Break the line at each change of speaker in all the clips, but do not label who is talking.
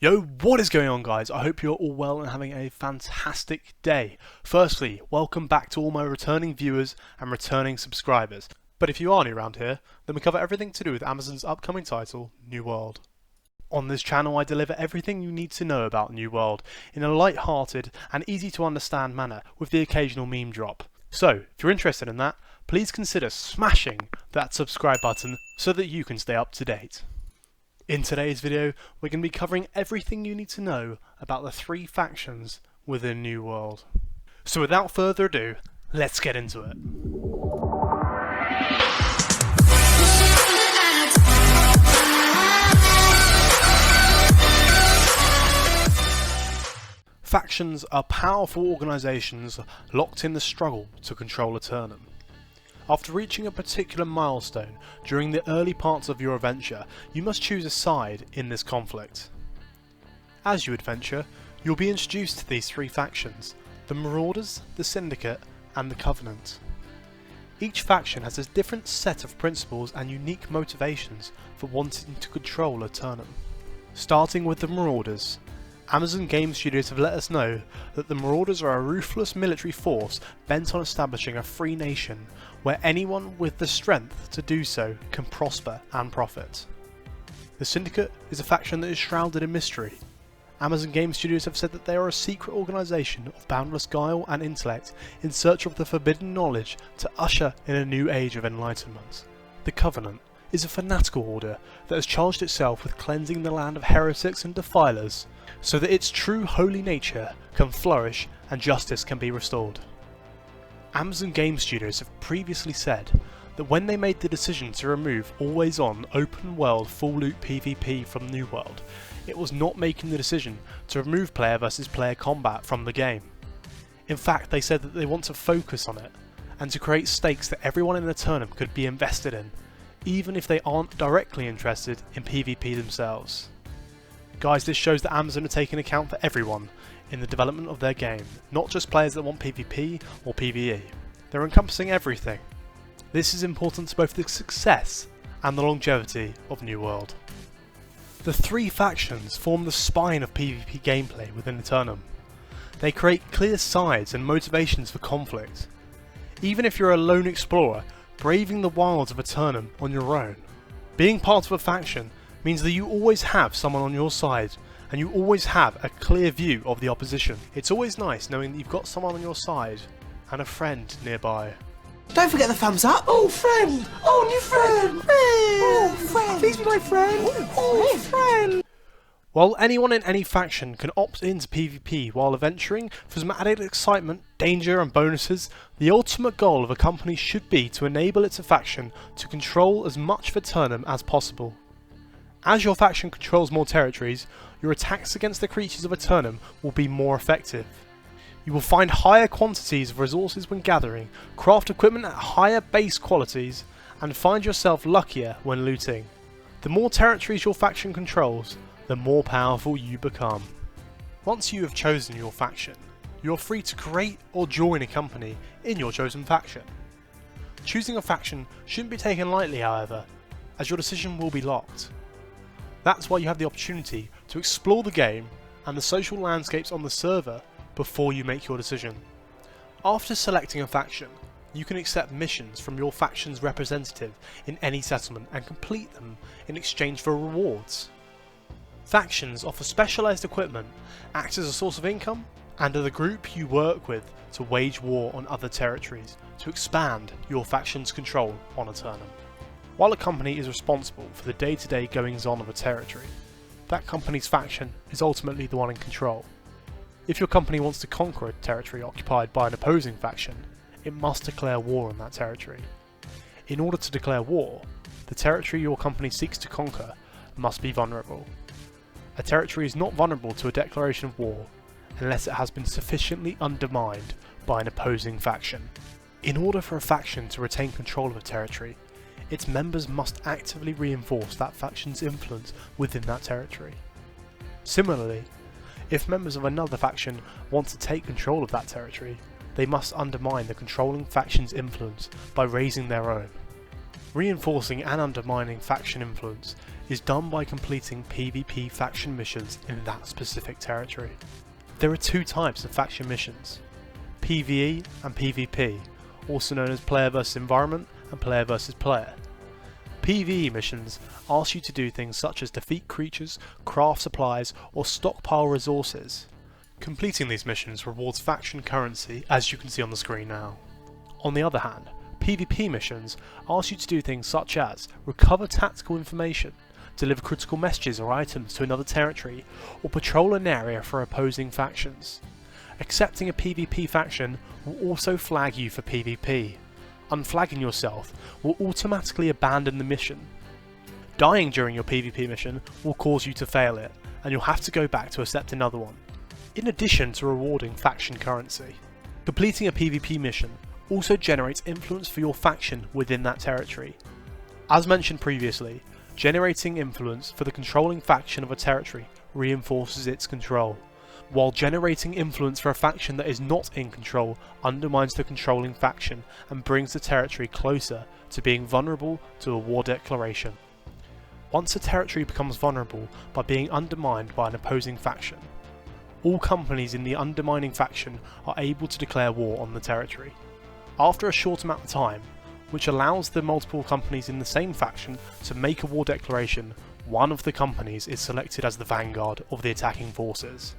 Yo, what is going on, guys? I hope you're all well and having a fantastic day. Firstly, welcome back to all my returning viewers and returning subscribers. But if you are new around here, then we cover everything to do with Amazon's upcoming title, New World. On this channel I deliver everything you need to know about New World in a light-hearted and easy to understand manner with the occasional meme drop. So, if you're interested in that, please consider smashing that subscribe button so that you can stay up to date. In today's video, we're going to be covering everything you need to know about the 3 factions within New World. So without further ado, let's get into it. Factions are powerful organisations locked in the struggle to control Eternum. After reaching a particular milestone during the early parts of your adventure, you must choose a side in this conflict. As you adventure, you'll be introduced to these 3 factions: the Marauders, the Syndicate, and the Covenant. Each faction has a different set of principles and unique motivations for wanting to control Eternum. Starting with the Marauders, Amazon Game Studios have let us know that the Marauders are a ruthless military force bent on establishing a free nation where anyone with the strength to do so can prosper and profit. The Syndicate is a faction that is shrouded in mystery. Amazon Game Studios have said that they are a secret organisation of boundless guile and intellect in search of the forbidden knowledge to usher in a new age of enlightenment. The Covenant is a fanatical order that has charged itself with cleansing the land of heretics and defilers, so that its true holy nature can flourish and justice can be restored. Amazon Game Studios have previously said that when they made the decision to remove always-on open-world full-loot PvP from New World, it was not making the decision to remove player versus player combat from the game. In fact, they said that they want to focus on it, and to create stakes that everyone in Eternum could be invested in, even if they aren't directly interested in PvP themselves. Guys, this shows that Amazon are taking account for everyone in the development of their game, not just players that want PvP or PvE. They're encompassing everything. This is important to both the success and the longevity of New World. The 3 factions form the spine of PvP gameplay within Eternum. They create clear sides and motivations for conflict. Even if you're a lone explorer, braving the wilds of Eternum on your own, being part of a faction means that you always have someone on your side, and you always have a clear view of the opposition. It's always nice knowing that you've got someone on your side, and a friend nearby.
Don't forget the thumbs up! Oh, friend! Oh, new friend! Oh, friend! Please be my friend! Oh, friend!
While anyone in any faction can opt into PvP while adventuring for some added excitement, danger and bonuses, the ultimate goal of a company should be to enable its faction to control as much of Eternum as possible. As your faction controls more territories, your attacks against the creatures of Eternum will be more effective. You will find higher quantities of resources when gathering, craft equipment at higher base qualities, and find yourself luckier when looting. The more territories your faction controls, the more powerful you become. Once you have chosen your faction, you are free to create or join a company in your chosen faction. Choosing a faction shouldn't be taken lightly, however, as your decision will be locked. That's why you have the opportunity to explore the game and the social landscapes on the server before you make your decision. After selecting a faction, you can accept missions from your faction's representative in any settlement and complete them in exchange for rewards. Factions offer specialised equipment, act as a source of income, and are the group you work with to wage war on other territories to expand your faction's control on Eternum. While a company is responsible for the day-to-day goings-on of a territory, that company's faction is ultimately the one in control. If your company wants to conquer a territory occupied by an opposing faction, it must declare war on that territory. In order to declare war, the territory your company seeks to conquer must be vulnerable. A territory is not vulnerable to a declaration of war unless it has been sufficiently undermined by an opposing faction. In order for a faction to retain control of a territory, its members must actively reinforce that faction's influence within that territory. Similarly, if members of another faction want to take control of that territory, they must undermine the controlling faction's influence by raising their own. Reinforcing and undermining faction influence is done by completing PvP faction missions in that specific territory. There are two types of faction missions: PvE and PvP, also known as player versus environment and player versus player. PvE missions ask you to do things such as defeat creatures, craft supplies, or stockpile resources. Completing these missions rewards faction currency, as you can see on the screen now. On the other hand, PvP missions ask you to do things such as recover tactical information, deliver critical messages or items to another territory, or patrol an area for opposing factions. Accepting a PvP faction will also flag you for PvP. Unflagging yourself will automatically abandon the mission. Dying during your PvP mission will cause you to fail it, and you'll have to go back to accept another one, in addition to rewarding faction currency. Completing a PvP mission also generates influence for your faction within that territory. As mentioned previously, generating influence for the controlling faction of a territory reinforces its control, while generating influence for a faction that is not in control undermines the controlling faction and brings the territory closer to being vulnerable to a war declaration. Once a territory becomes vulnerable by being undermined by an opposing faction, all companies in the undermining faction are able to declare war on the territory. After a short amount of time, which allows the multiple companies in the same faction to make a war declaration, one of the companies is selected as the vanguard of the attacking forces.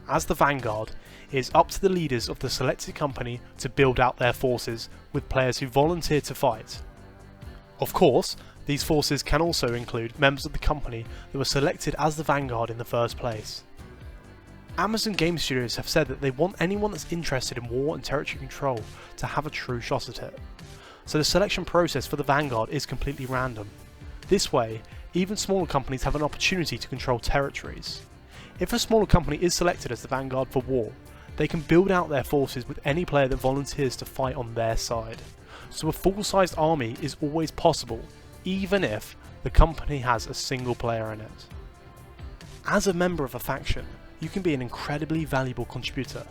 As the vanguard, it is up to the leaders of the selected company to build out their forces with players who volunteer to fight. Of course, these forces can also include members of the company that were selected as the vanguard in the first place. Amazon Game Studios have said that they want anyone that's interested in war and territory control to have a true shot at it. So the selection process for the vanguard is completely random. This way, even smaller companies have an opportunity to control territories. If a smaller company is selected as the vanguard for war, they can build out their forces with any player that volunteers to fight on their side. So a full-sized army is always possible, even if the company has a single player in it. As a member of a faction, you can be an incredibly valuable contributor.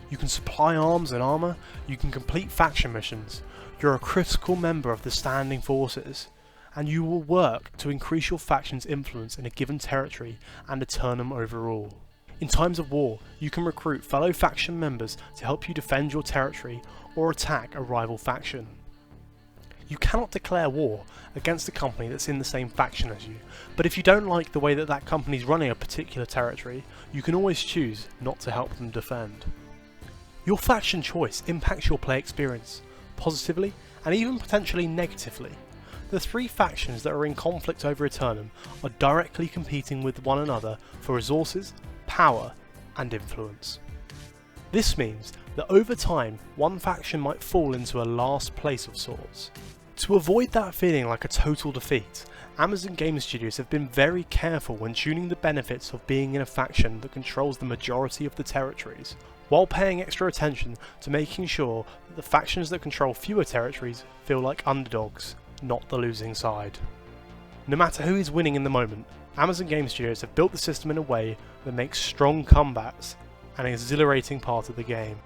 You can supply arms and armour, you can complete faction missions, you're a critical member of the standing forces, and you will work to increase your faction's influence in a given territory and deter them overall. In times of war, you can recruit fellow faction members to help you defend your territory or attack a rival faction. You cannot declare war against a company that's in the same faction as you, but if you don't like the way that that company is running a particular territory, you can always choose not to help them defend. Your faction choice impacts your play experience, positively and even potentially negatively. The three factions that are in conflict over Eternum are directly competing with one another for resources, power and influence. This means that over time, one faction might fall into a last place of sorts. To avoid that feeling like a total defeat, Amazon Game Studios have been very careful when tuning the benefits of being in a faction that controls the majority of the territories, while paying extra attention to making sure that the factions that control fewer territories feel like underdogs, not the losing side. No matter who is winning in the moment, Amazon Game Studios have built the system in a way that makes strong combats an exhilarating part of the game.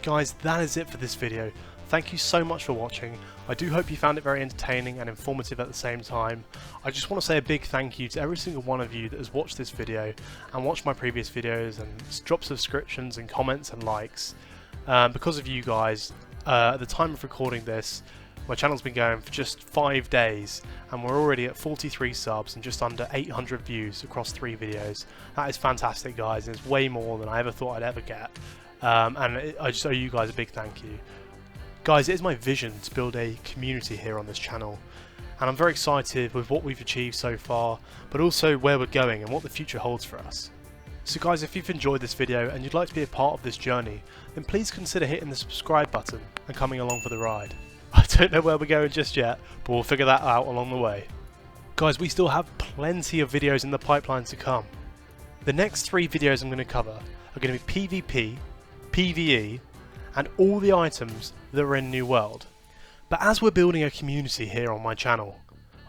Guys, that is it for this video. Thank you so much for watching. I do hope you found it very entertaining and informative at the same time. I just want to say a big thank you to every single one of you that has watched this video and watched my previous videos and dropped subscriptions and comments and likes. Because of you guys, at the time of recording this, my channel's been going for just 5 days and we're already at 43 subs and just under 800 views across 3 videos. That is fantastic, guys, and it's way more than I ever thought I'd ever get. I just owe you guys a big thank you. Guys, it is my vision to build a community here on this channel, and I'm very excited with what we've achieved so far, but also where we're going and what the future holds for us. So guys, if you've enjoyed this video and you'd like to be a part of this journey, then please consider hitting the subscribe button and coming along for the ride. I don't know where we're going just yet, but we'll figure that out along the way. Guys, we still have plenty of videos in the pipeline to come. The next 3 videos I'm going to cover are going to be PvP, PvE, and all the items that are in New World. But as we're building a community here on my channel,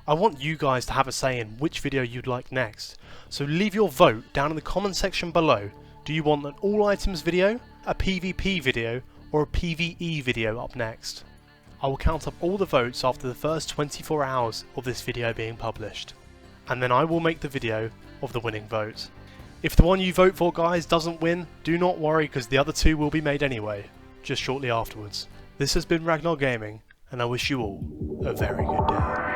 I want you guys to have a say in which video you'd like next. So leave your vote down in the comment section below. Do you want an all items video, a PvP video, or a PvE video up next? I will count up all the votes after the first 24 hours of this video being published, and then I will make the video of the winning vote. If the one you vote for, guys, doesn't win, do not worry, because the other two will be made anyway, just shortly afterwards. This has been Ragnar Gaming, and I wish you all a very good day.